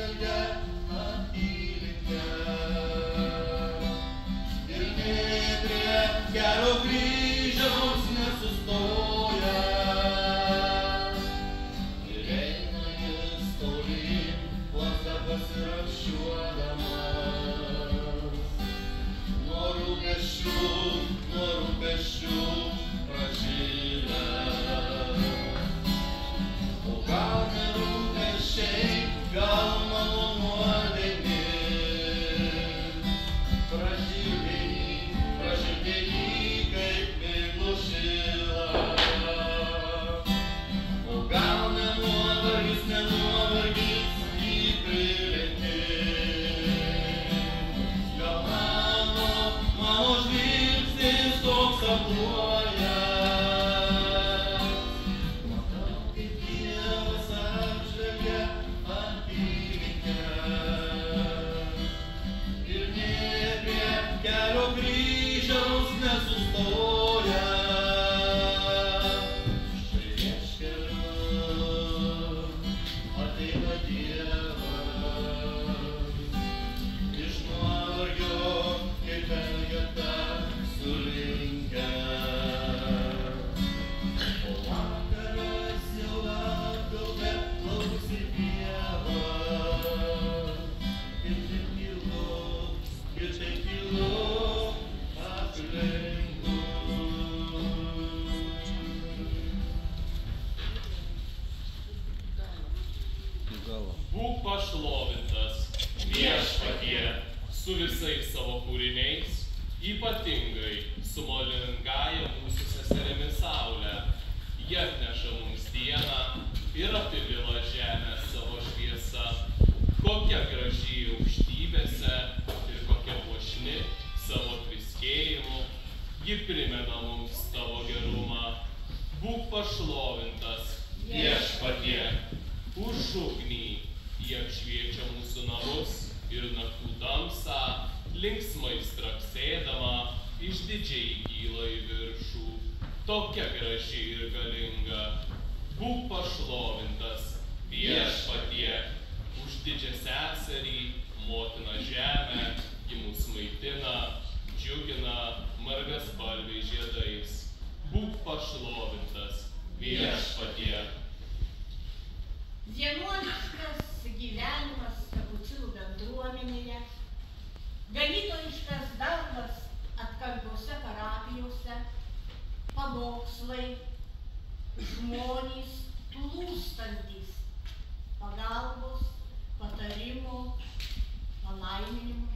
apžvelgia apylinkę. Ir nė prie kelio kryžiaus nesustoja. Ir eina jis tolyn, lazda pasirašiuodamas. Nuo rūpesčių pražilęs. O gal ne rūpesčiai, gal mano nuodėmė. Pražiltieji kaip mėnulio šilas. O gal ne nuovargis jį prilenkė. Gal mano žvilgsnis toks sapnuoja. Matau, kaip Dievas apžvelgia apylinkę. Ir nė prie kelio kryžiaus nesustoja. Štai vieškeliu ateina Dievas. Iš nuovargio kaip elgeta sulinkęs. O vakaras jau apgaubia laukus ir pievas. Ir taip tylu aplenkus. Būk pašlovintas, Viešpatie, su visais savo kūriniais, ypatingai su molingąja mūsų seserimi Saule. Ji atneša mums dieną ir apipila žemę savo šviesa. Kokia graži aukštybėse ir kokia puošni savo tviskėjimu. Ji primena mums tavo gerumą. Būk pašlovintas, Viešpatie, už ugnį. Ji apšviečia mūsų namus ir naktų tamsą, linksmai straksėdama, išdidžiai kyla į viršų. Tokia graži ir galinga. Būk pašlovintas, Viešpatie, už didžią seserį, motiną žemę. Ji mus maitina, džiugina margaspalviais žiedais. Būk pašlovintas, Viešpatie. Vienuoliškas gyvenimas kapucinų bendruomenėje, ganytojiškas darbas atkalbiuose parapijose, pamokslai, žmonės plūstantys pagalbos, patarimo, palaiminimo.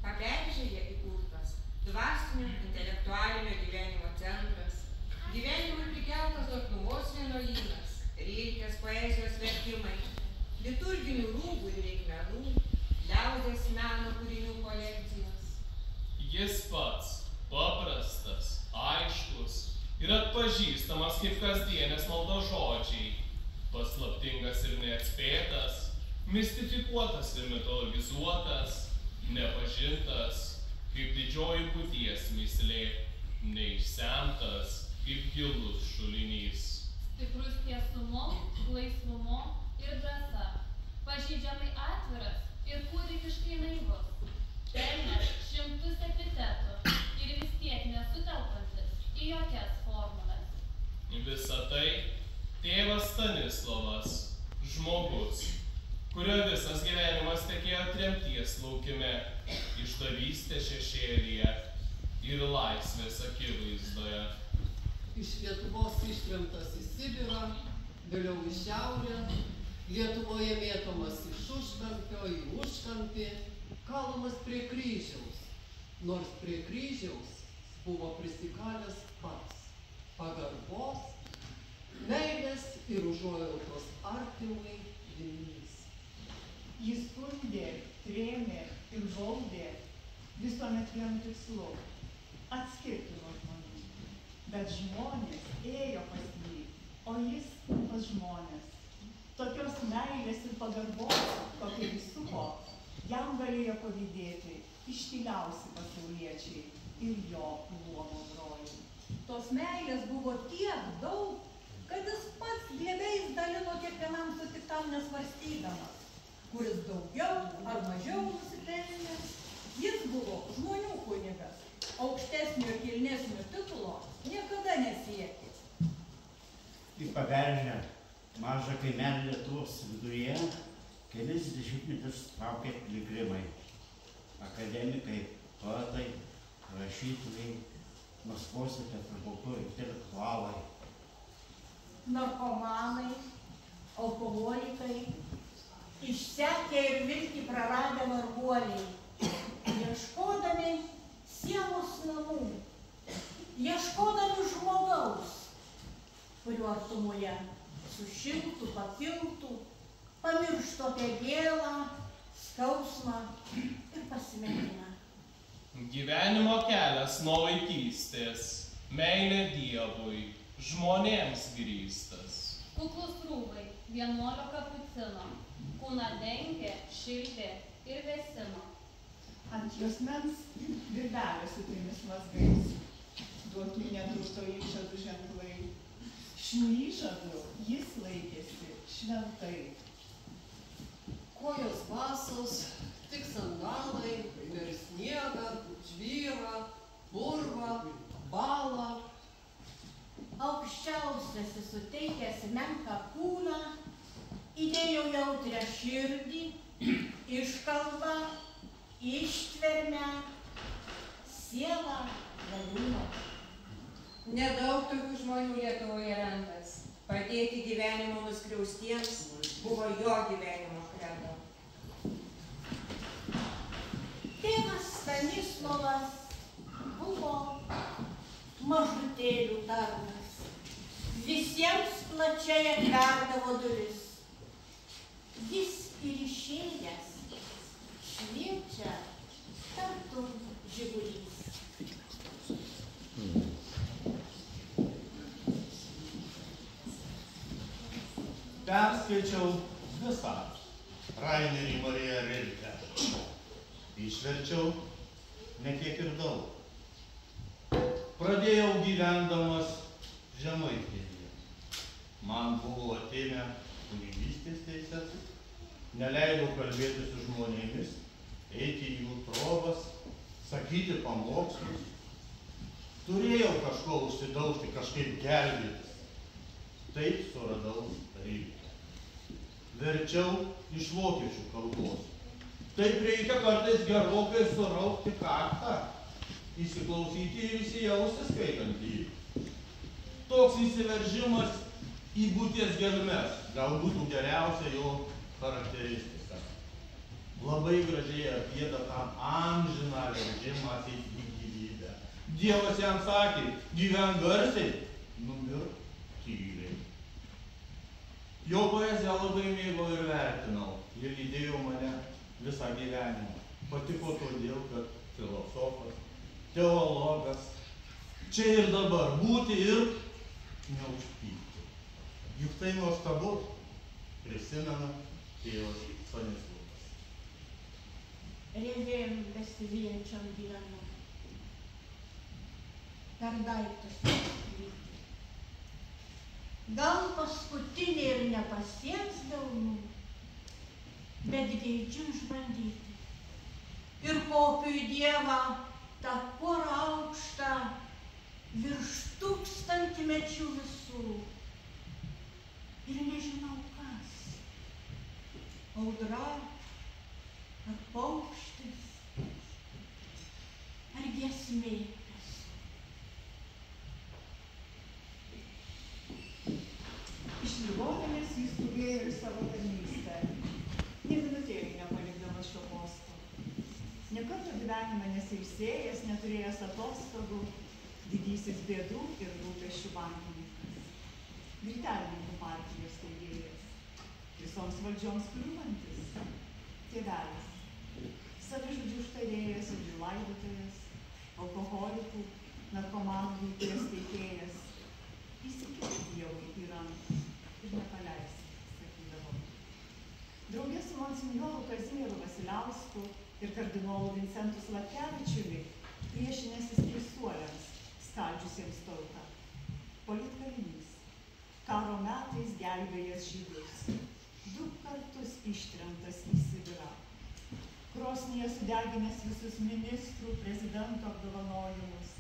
Paberžėje įkurtas dvasinio intelektualinio gyvenimo centras, gyvenimui prikeltas Dotnuvos vienuolynas, Rilkės poezijos vertimai, liturginių rūbų ir reikmenų, liaudies meno kūrinių kolekcijos. Jis pats paprastas, aiškus ir atpažįstamas kaip kasdienės maldos žodžiai, paslaptingas ir neatspėtas, mistifikuotas ir mitologizuotas, nepažintas kaip didžioji būties mįslė, neišsemtas kaip gilus šulinys. Stiprus tiesumu, laisvumu ir drąsa, pažeidžiamai atviras ir kūdikiškai naivus, pelnęs šimtus epitetų ir vis tiek nesutelpantis į jokias formules. Visa tai tėvas Stanislovas, žmogus, kurio visas gyvenimas tekėjo tremties laukime, išdavystės šešėlyje ir laisvės akivaizdoje. Iš Lietuvos ištremtas į Sibirą, vėliau į šiaurę, Lietuvoje mėtomas iš užkampio į užkampį, kalamas prie kryžiaus, nors prie kryžiaus buvo prisikalęs pats pagarbos, meilės ir užuojautos artimui giminys. Jis skundė, trėmė ir baudė visuomet vienu tikslu – atskirti nuo žmonių. Bet žmonės ėjo pas jį, o jis pas žmonės. Tokios meilės ir pagarbos, kokia jis supo, jam galėjo pavydėti iškiliausi pasauliečiai ir jo luomo broliai. Tos meilės buvo tiek daug, kad jis pats glėbiais dalino kiekvienam sutiktam nesvarstydamas. kuris daugiau ar mažiau nusipelnęs. Jis buvo žmonių kunigas, aukštesnio ir kilnesnio titulo niekada nesiekė. Į Pabernę, mažą kaimelį Lietuvos viduryje, kelis dešimtmečius traukė piligrimai. Akademikai, poetai, rašytojai, Maskvos ir Peterburgo intelektualai. Narkomanai, alkoholikai, išsekę ir viltį praradę varguoliai, ieškodami sielos namų, ieškodami žmogaus, kurio artumoje sušiltų, pakiltų, pamirštų apie gėlą, skausmą ir pasimetimą. Gyvenimo kelias nuo vaikystės, meilė Dievui, žmonėms grįstas. Kuklus rūbai, vienuolio kapucino, kūną dengė, šildė ir vėsino. Ant juosmens virvelė su 3 mazgais, duotų neturto įžadų ženklai. Šių įžadų jis laikėsi šventai. Kojos basos, tik sandalai, ir sniegą, žvyrą, purvą, balą. Aukščiausiasis suteikęs menką kūną, įdėjo jautrią širdį, iškalbą, ištvermę, sielą, galūną. Nedaug tokių žmonių Lietuvoje randas. Padėti gyvenimo nuskriaustiems buvo jo gyvenimo kredo. Tėvas Stanislovas buvo mažutėlių tarnas. Visiems plačiai atverdavo duris. Jis ir išėjęs šviečia tartum žibulys. Perskaičiau visą Rainerį Mariją Rilkę. Išverčiau ne tiek ir daug. Pradėjau gyvendamas Žemaitijėje. Man buvo atėmę kunigystės teises, neleidau kalbėti su žmonėmis, eiti į jų trovas, sakyti pamokslus. Turėjau kažko užsidaužti, kažkaip gelbėtis. Taip suradau Rilkę. Verčiau iš vokiečių kalbos. Taip reikia kartais gerokai suraukti kaktą, įsiklausyti ir įsijausti skaitant jį. Toks įsiveržimas į būties gelmes gal būtų geriausia jo charakteristika. Labai gražiai apgieda tą amžiną veržimąsi į gyvybę. Dievas jam sakė, gyvenk garsiai, numirk tyliai. Jo poeziją labai mėgau ir vertinau. Ji lydėjo mane visą gyvenimą. Patiko todėl, kad filosofas, teologas, čia ir dabar būti ir neužpykti. Juk tai nuostabu, prisimena tėvas Stanislovas. Rėvėm besivienčiam gyvenu. Per daiktus nesivyti. Gal paskutinė ir nepasieks delnų, bet geidžiu išbandyti. Ir kopiu į Dievą tą porą aukštą virš tūkstantmečių visų. Ir nežinau kas. Audra, ar paukštis, ar giesmė esu. Iš ligoninės jis skubėjo į savo tarnystę, nė minutėlį nepalikdamas šio posto. Nė karto gyvenime nesiilsėjęs, neturėjęs atostogų, didysis bėdų ir rūpesčių bankininkas. Gritelininkų partijos steigėjas, visoms valdžioms kliūvantis, tėvelis, savižudžių užtarėjas ir jų laidotojas, alkoholikų, narkomanų vilties teikėjas, įsikibti Dievui į ranką ir nepaleisti, sakydavo. Drauge su monsinjoru Kazimieru Vasiliausku ir kardinolu Vincentu Sladkevičiumi priešinęsis teisuoliams, skaldžiusiems tautą. Politkalinys, karo metais gelbėjęs žydus, 2 kartus ištremtas į Sibirą. Krosnyje sudeginęs visus ministrų, prezidentų apdovanojimus.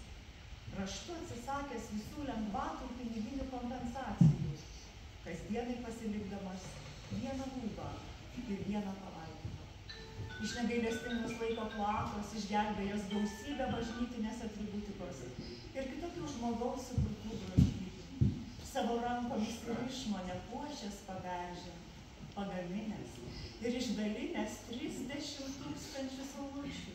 Raštu atsisakęs visų lengvatų ir piniginių kompensacijų, kasdienai pasilikdamas vieną rūbą ir vieną palaidimą. Iš negailestingos laiko kloakos išgelbėjęs gausybę bažnytinės atributikos ir kitokių žmogaus sukurtų grožybių. Savo rankomis ir išmonę puošęs paberžę, pagaminęs ir išdalinęs 30 000 saulučių.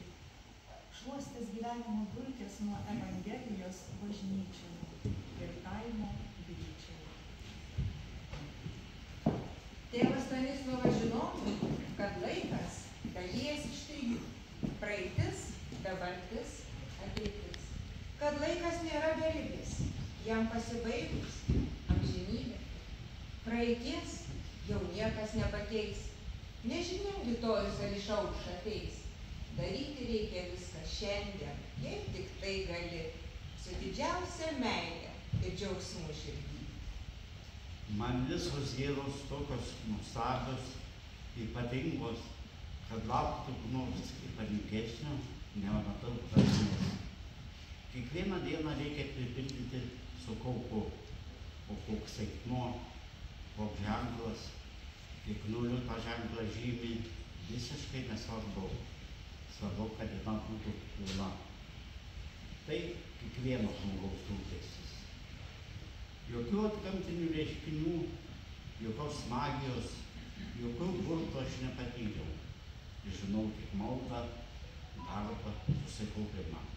Šluostęs gyvenimo dulkes nuo Evangelijos bažnyčių ir kaimo bičių. Tėvas Stanislovas žinojo, kad laikas dalijęs iš 3 – praeitis, dabartis, ateitis. Kad laikas nėra beribis, jam pasibaigus amžinybė. Praeities jau niekas nepakeis, nežinia rytojus ar išauš ateis. Daryti reikia viską šiandien, jei tik tai gali, su didžiausia meile ir džiaugsmu širdį. Man visos jėgos tokios nuostabios, ypatingos, kad lauktų nors ypatingesnio, nematau prasmės. Kiekvieną dieną reikia pripildyti su kaupu, o koks akmuo, koks ženklas, kiek nulių tą ženklą žymi, visiškai nesvarbu. Svarbu, kad diena būtų pilna. Tai kiekvieno žmogaus rūpestis. Jokių atgamtinių reiškinių, jokios magijos, jokių burtų aš nepatyriau. Žinau tik maldą, darbą, susikaupimą.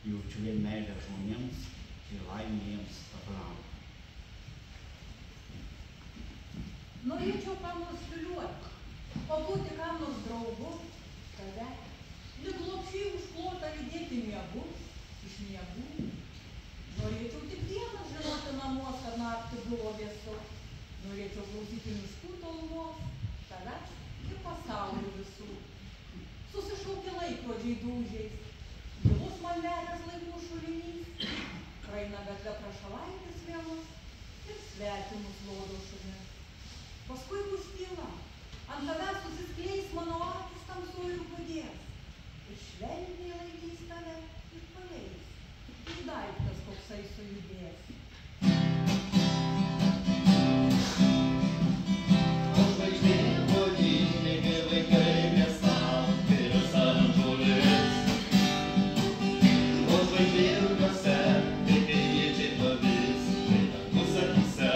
Jaučiu vien meilę žmonėms ir laimę jiems tarnauti. Norėčiau kam nors piliuoti, pabūti kam nors draugu, tave. Lyg lopšiai užklotą lydėti miegu, iš miegų. Norėčiau tik vienas žinoti namuos, kad naktį buvo vėsu. Norėčiau klausyti miškų tolumos, tavęs ir pasaulio visų. Susišaukė laikrodžiai dūžiais, gilus man verės laikų šulinys. Praeina gatve prašalaitis vėlus ir svetimus lodo šunis. Paskui bus tyla, ant tavęs susiskleis mano akys tamsuoju ir budės. Ir švelniai laikys tave ir paleis, ir daiktas koksai sujudės. O žvaigždė podinėgi vaikai miestam ir ant žolės. O žvaigždė rūkose, kaip ėdžiai pavis, tai dangus akyse.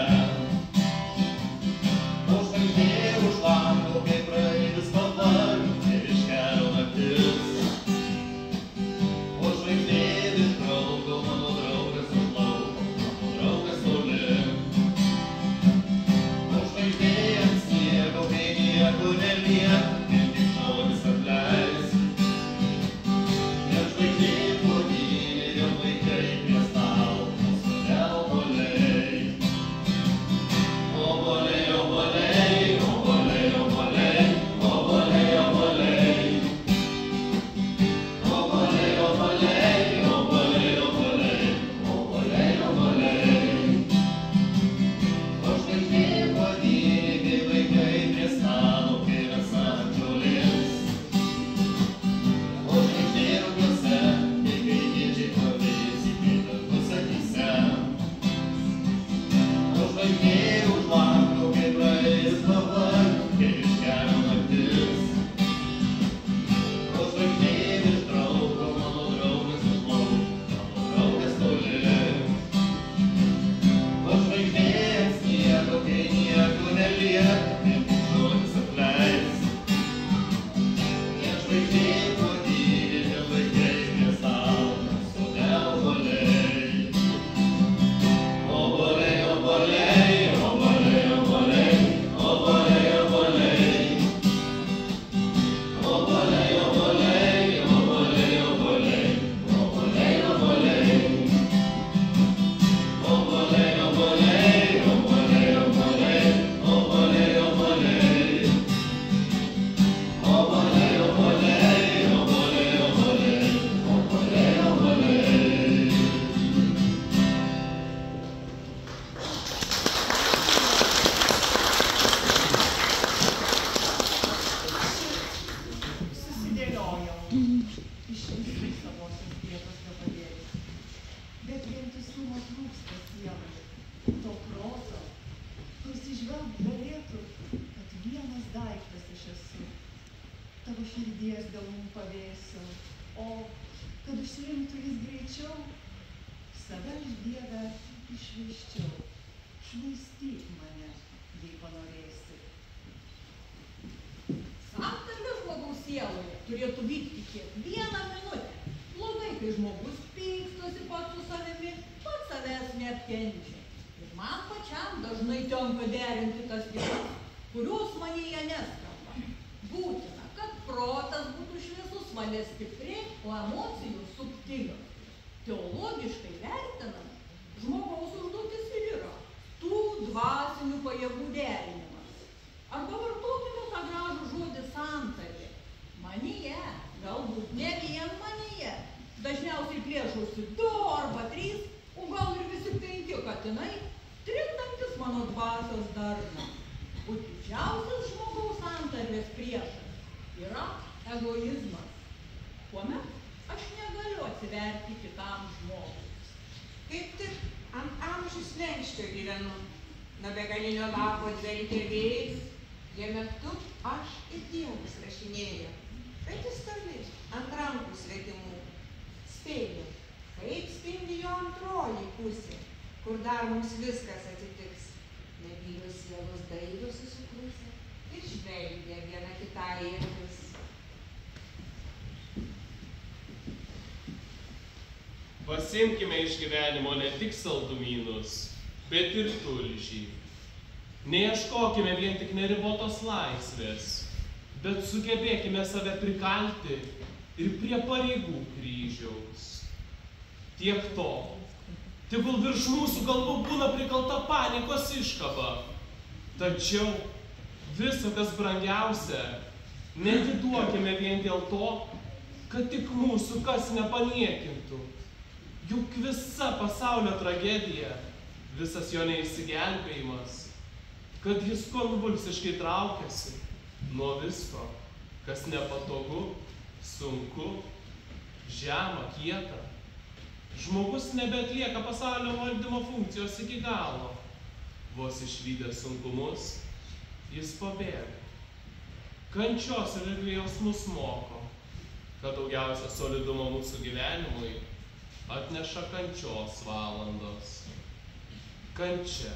tavo širdies delnų pavėsio, o kad užslinktų jis greičiau, save aš Dieve išvaiščiau. Švaistyk mane, jei panorėsi. Santarvė žmogaus sieloje turėtų vykti kiekvieną minutę. Blogai, kai žmogus pykstosi pats su savimi, pats savęs neapkenčia. Ir man pačiam dažnai tenka derinti tas vietas, kurios manyje neskamba. Būtina, kad protas būtų šviesus, valia stipri, o emocijos subtilios. Teologiškai vertinant, žmogaus užduotis ir yra tų dvasinių pajėgų derinimas. Arba vartokime tą gražų žodį santarvė. Manyje, galbūt ne vien manyje, dažniausiai plėšausi 2 arba 3, o gal ir visi 5 katinai, trindantis mano dvasios darną. O didžiausias žmogaus santarvės priešas yra egoizmas. Kuomet aš negaliu atsiverti kitam žmogui. Kaip tik ant amžių slenksčio gyvenu, nuo begalinio lapo dvelkia vėjas, jame tu, aš ir Dievas rašinėja, bet jis toli ant rankų svetimų. Spėju, kaip spindi jo antroji pusė, kur dar mums viskas atsitiks. Nebylios sielos dailos susikrusę ir žvelgia viena kitai į akis. Pasiimkime iš gyvenimo ne tik saldumynus, bet ir tulžį. Neieškokime vien tik neribotos laisvės, bet sugebėkime save prikalti ir prie pareigų kryžiaus. Tiek to, tegul virš mūsų galvų būna prikalta panikos iškaba. Tačiau visa, kas brangiausia, neatiduokime vien dėl to, kad tik mūsų kas nepaniekintų. Juk visa pasaulio tragedija, visas jo neįsigelbėjimas, kad jis konvulsiškai traukiasi nuo visko, kas nepatogu, sunku, žema, kieta. Žmogus nebeatlieka pasaulio valdymo funkcijos iki galo. Vos išvydęs sunkumus, jis pabėga. Kančios ir lygvėjaus mus moko, kad daugiausia solidumo mūsų gyvenimui atneša kančios valandos. Kančia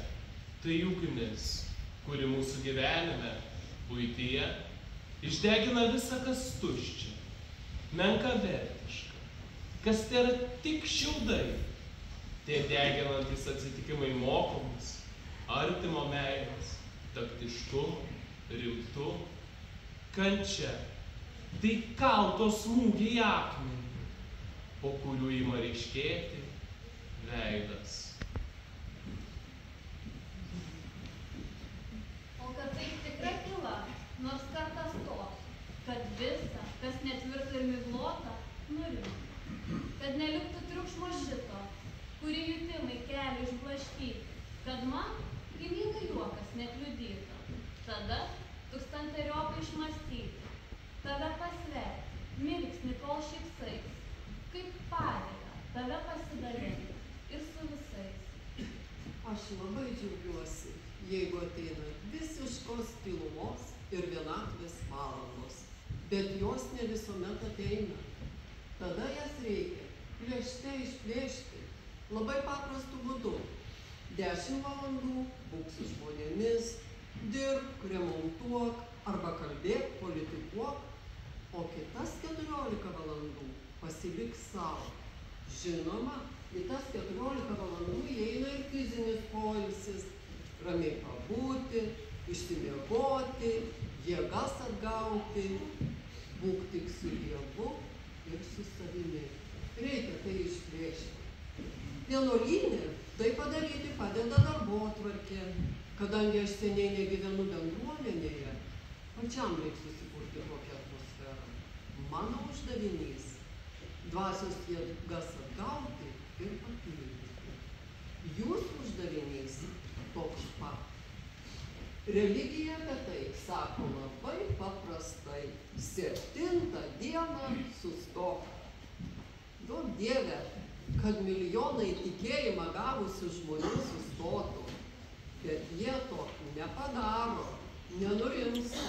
tai ugnis, kuri mūsų gyvenime, buityje, išdegina visą, kas tuščia, menkavertiška, kas tai yra tik šiaudai. Tie deginantys atsitikimai mokomus, artimo meilės, taktiškumo, rimtumo. Kančia tai kalto smūgiai į akmenį, po kurių ima ryškėti veidas. O kad tai tikra tyla, nors kartas toks, kad visa, kas netvirta ir miglota, nurimtų. Kad neliktų triukšmo šito, kurį jutimai kelių išblaškyti, kad man gimininkai juokas nekliudytų. Tada tūkstanteriopai išmąstyti, tave pasverti, mirksnį kol šypsais, kaip pareigą, tave pasidalinti ir su visais. Aš labai džiaugiuosi, jeigu ateina visiškos tylumos ir vienatvės valandos, bet jos ne visuomet ateina. Tada jas reikia plėšte išplėšti labai paprastu būdu. 10 valandų būk su žmonėmis, dirbk, remontuok arba kalbėk, politikuok, o kitas 14 valandų pasilik savo. Žinoma, į tas 14 valandų įeina ir fizinis poilsis, ramiai pabūti, išsimiegoti, jėgas atgauti, būk tik su Dievu ir su savimi. Reikia tai išplėšti. Vienuolyne tai padaryti padeda darbotvarkė, kadangi aš seniai negyvenu bendruomenėje, pačiam reikia susikurti tokią atmosferą. Mano uždavinys – dvasios jėgas atgauti ir papildyti. Jūsų uždavinys toks pat. Religija apie tai sako labai paprastai. 7 dieną sustok. Duok Dieve, kad milijonai tikėjimą gavusių žmonių sustotų, bet jie to nepadaro, nenurimsta.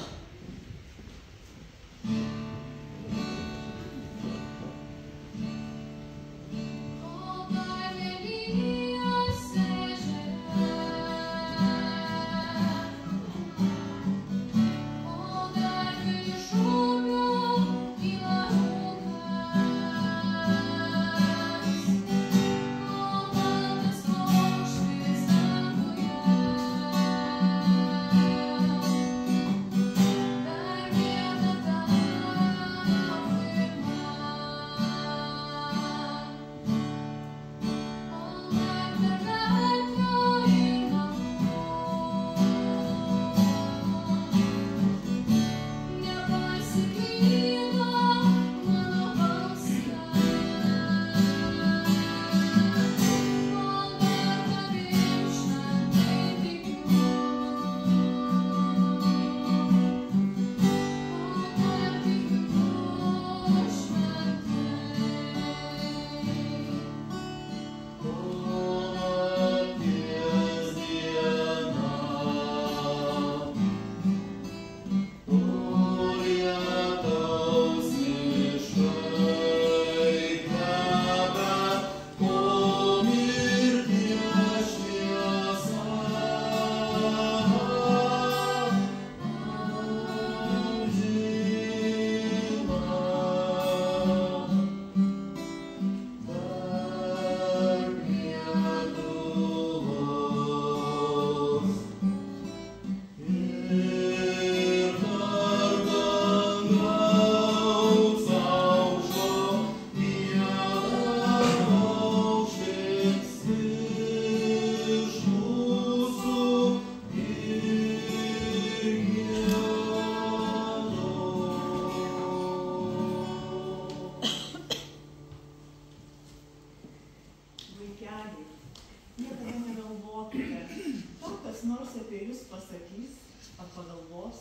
pasakys ar pagalvos,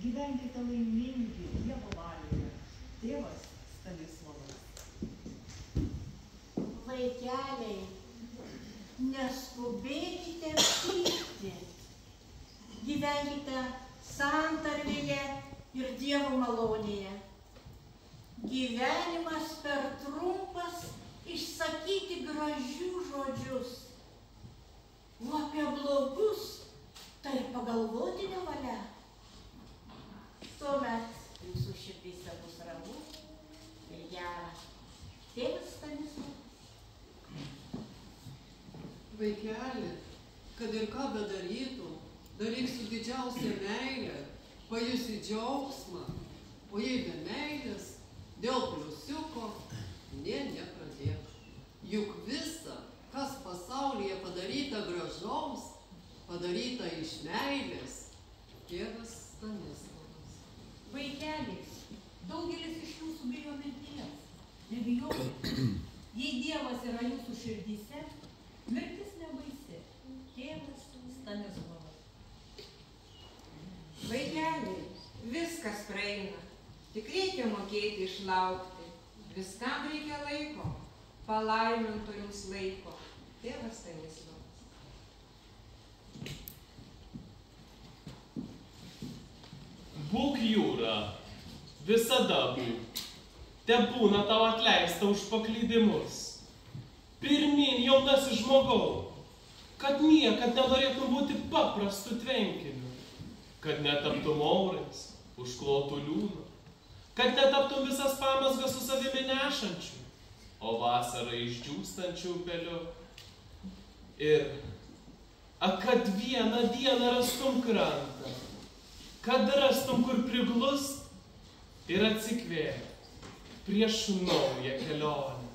gyvenkite laimingi Dievo valioje. Tėvas Stanislovas. Vaikeliai, neskubėkite pykti. Gyvenkite santarvėje ir Dievo malonėje. Gyvenimas per trumpas išsakyti gražių žodžius. O apie blogus tai pagalvoti nevalia. Tuomet jūsų širdyse bus ramu ir gera. Tėvas Stanislovas. Vaikeli, kad ir ką bedarytum, daryk su didžiausia meilė, pajusi džiaugsmą, o jei be meilės, dėl pliusiuko, nepradėk. Juk visa, kas pasaulyje padaryta gražaus, padaryta iš meilės. Tėvas Stanislovas. Vaikeliais, daugelis iš jūsų bijo mirties. Nebijokite. Jei Dievas yra jūsų širdyse, mirtis nebaisi. Tėvas Stanislovas. Vaikeliai, viskas praeina. Tik reikia mokėti išlaukti. Viskam reikia laiko. Palaiminto jums laiko. Tėvas Stanislovas. Būk jūra, visada būk. Te būna tau atleista už paklydimus. Pirmin, jaunasis žmogau, kad niekad nenorėtum būti paprastu tvenkiniu, kad netaptum aurais, užklotų liūnu, kad netaptum visas pamazgas su savimi nešančiu, o vasarą išdžiūstančiu upeliu. Ir kad vieną dieną rastum krantą, kad rastum kur priglust ir atsikvėpti prieš naują kelionę.